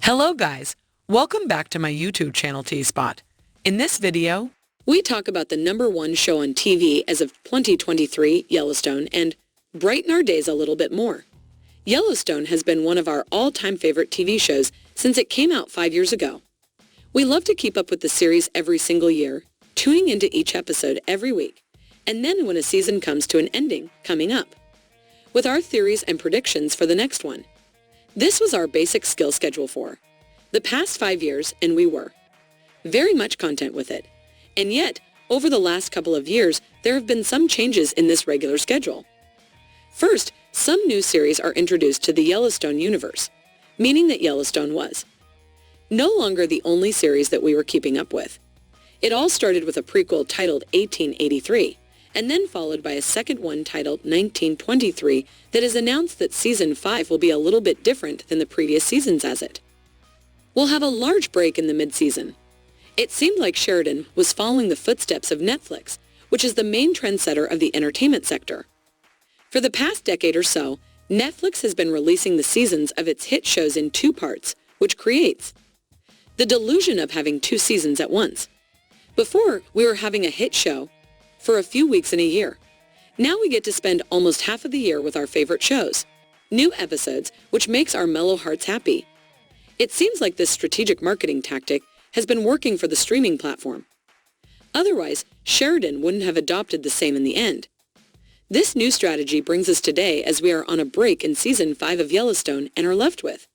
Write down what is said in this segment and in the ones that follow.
Hello guys, welcome back to my YouTube channel T-Spot. In this video, we talk about the #1 show on TV as of 2023, Yellowstone, and brighten our days a little bit more. Yellowstone has been one of our all-time favorite TV shows since it came out 5 years ago. We love to keep up with the series every single year, tuning into each episode every week, and then when a season comes to an ending, coming up, with our theories and predictions for the next one. This was our basic skill schedule for the past 5 years, and we were very much content with it. And yet, over the last couple of years, there have been some changes in this regular schedule. First, some new series are introduced to the Yellowstone universe, meaning that Yellowstone was no longer the only series that we were keeping up with. It all started with a prequel titled 1883, and then followed by a second one titled 1923 that has announced that Season 5 will be a little bit different than the previous seasons as it will have a large break in the mid-season. It seemed like Sheridan was following the footsteps of Netflix, which is the main trendsetter of the entertainment sector. For the past decade or so, Netflix has been releasing the seasons of its hit shows in 2 parts, which creates the delusion of having 2 seasons at once. Before, we were having a hit show for a few weeks in a year. Now we get to spend almost half of the year with our favorite shows, new episodes, which makes our mellow hearts happy. It seems like this strategic marketing tactic has been working for the streaming platform. Otherwise, Sheridan wouldn't have adopted the same in the end. This new strategy brings us today as we are on a break in Season 5 of Yellowstone and are left with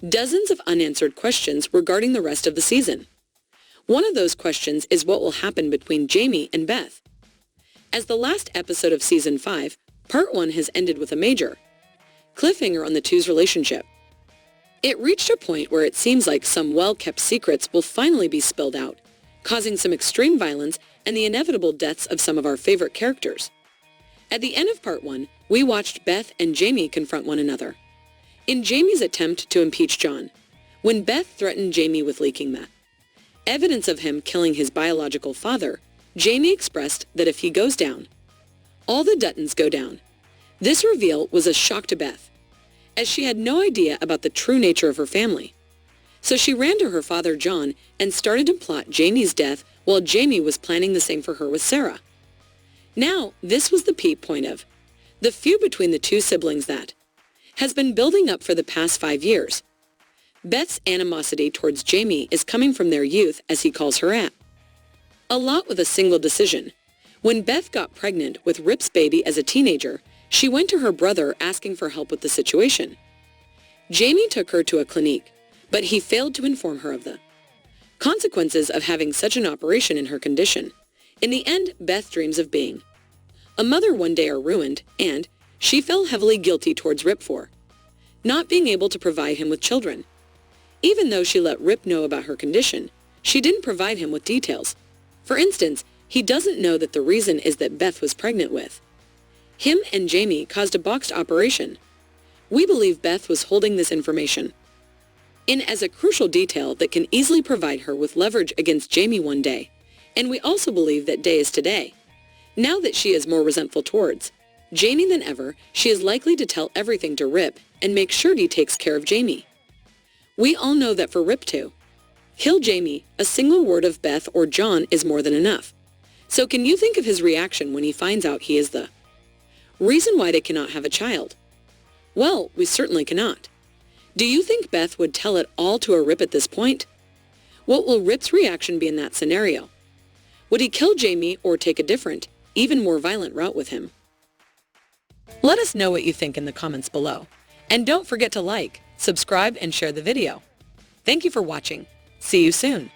dozens of unanswered questions regarding the rest of the season. One of those questions is what will happen between Jamie and Beth. As the last episode of Season 5, Part 1 has ended with a major cliffhanger on the two's relationship. It reached a point where it seems like some well-kept secrets will finally be spilled out, causing some extreme violence and the inevitable deaths of some of our favorite characters. At the end of Part 1, we watched Beth and Jamie confront one another. In Jamie's attempt to impeach John, when Beth threatened Jamie with leaking the evidence of him killing his biological father, Jamie expressed that if he goes down, all the Duttons go down. This reveal was a shock to Beth, as she had no idea about the true nature of her family. So she ran to her father John and started to plot Jamie's death while Jamie was planning the same for her with Sarah. Now, this was the peak point of the feud between the 2 siblings that has been building up for the past 5 years. Beth's animosity towards Jamie is coming from their youth, as he calls her at a lot with a single decision. When Beth got pregnant with Rip's baby as a teenager, she went to her brother asking for help with the situation. Jamie took her to a clinic, but he failed to inform her of the consequences of having such an operation in her condition. In the end, Beth's dreams of being a mother one day are ruined, and she felt heavily guilty towards Rip for not being able to provide him with children. Even though she let Rip know about her condition, she didn't provide him with details. For instance, he doesn't know that the reason is that Beth was pregnant with him, and Jamie caused a botched operation. We believe Beth was holding this information in as a crucial detail that can easily provide her with leverage against Jamie one day, and we also believe that day is today. Now that she is more resentful towards Jamie than ever, she is likely to tell everything to Rip and make sure he takes care of Jamie. We all know that for Rip to kill Jamie, a single word of Beth or John is more than enough. So can you think of his reaction when he finds out he is the reason why they cannot have a child? Well, we certainly cannot. Do you think Beth would tell it all to a Rip at this point? What will Rip's reaction be in that scenario? Would he kill Jamie or take a different, even more violent route with him? Let us know what you think in the comments below. And don't forget to like, subscribe, and share the video. Thank you for watching. See you soon.